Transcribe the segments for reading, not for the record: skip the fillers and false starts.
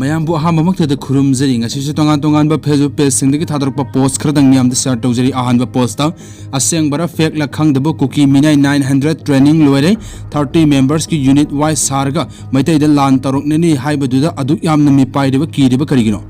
mayambu ahamamukta khurumjari ngasi tongan tongan ba Facebook page singdagi thadorpa post khradang miyam da share tawjari ahanba post ta aseng bara fake la khangdabo cookie minai 900 training loire 30 members ki unit wise sarga maitai da lan taruk neni haiba duda adu yamna mi paideba kiriba karigino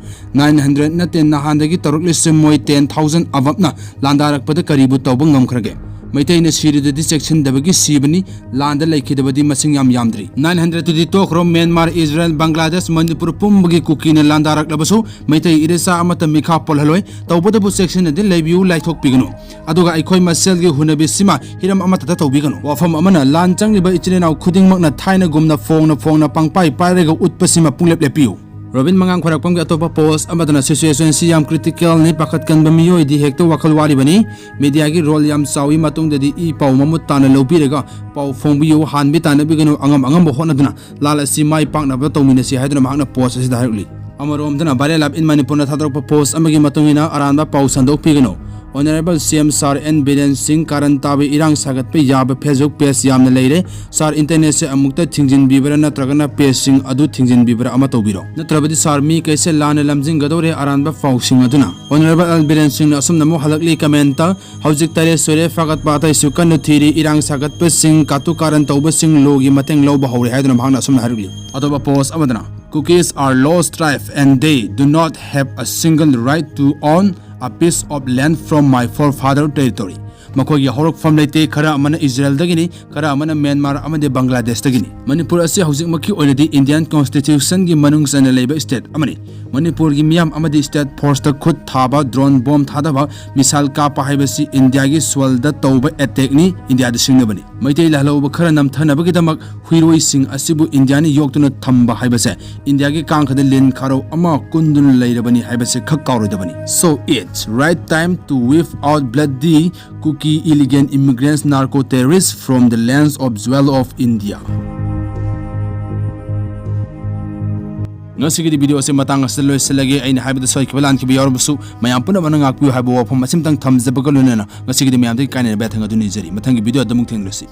900 na 10 na handagi taruk lisem moi 10000 avapna landarak pada karibu tawbang ngam khrage maitai na siri section dabagi sibani landa laikidabadi masing yamdri 900 to the tokro Myanmar Israel Bangladesh Manipur pumbagi cookie na landarak labaso maitai iresa amata mikha polhaloi tawbadabu section adi laibiu laithok pigano aduga aikoi masel gi hunabi sima hiram amata tawbigano wafam amana lan changliba ichine naw khuding makna thaina gumna phongna pangpai pairega utpasima punglep lepiu Robin mangang khorak pamgi atopa post amadana situation si yam critical ni pakat kan bamiyo di hekto wakal wali bani media gi role yam sawi matung de i pau mamut tana lobi rega pau phongbiyo hanbi tana bigano angam honaduna lala si mai pakna ba tawmina si haiduna mahna post si directly amarom dana bare lab in manipur na thadrok post amagi matungina aranda pau sandok pigano Honorable CM Sir N. Biren Singh Karan Tabi Irang Sagat Pe Yab Facebook page Yamna Leire Sir Internet se amukta Thingjin Bibera Natragana page Sing Adu Thingjin Bibera Amatobiro Natrabadi Sir Mi Kaise Lana Lamjing Gadore Aranba Fauxing Aduna Honorable L. Biren Singh Asum Namo Halakli Commenta Haujik Tare Sore Fagat Bata Sukan Thiri Irang Sagat Pe Singh Katu Karan Tauba Singh Logi Mateng Loba Hori Hadana Hana Sum Harugli Atoba post Amadana Cookies are lost strife and they do not have a single right to own a piece of land from my forefather territory. Makogi horok from late Kara Amana Israel Dagini, Kara Amana Myanmar Amade Bangladesh Dagini. Manipur Asia housing Maki already Indian Constitution gi Manungs and Labor State Amani. Manipur gi Miam Amadi State forced the Kut Thaba drone bomb Thadava Misal Kapa Hibasi India gi Swalda Tauba attack ni India the Singabani. Maite Lalo Karanam Tanabagitamak Huiroi Sing ASIBU Indiani Yoktuna Thamba Hibase India gi Kanka the Lin Karo Ama Kundun Lairabani Hibase Kakaurabani. So it's right time to whiff out bloody cookie illegal immigrants narco terrorists from the lands of jewel of India. Ngasigi video se matang aslo selagi aina habida soy kibalan ki biyor busu mayam puna manang akbu habo wafam asimtang thamzabagalunena ngasigi mayam de kaine bethanga duni jeri matangi video adamuk thenglasi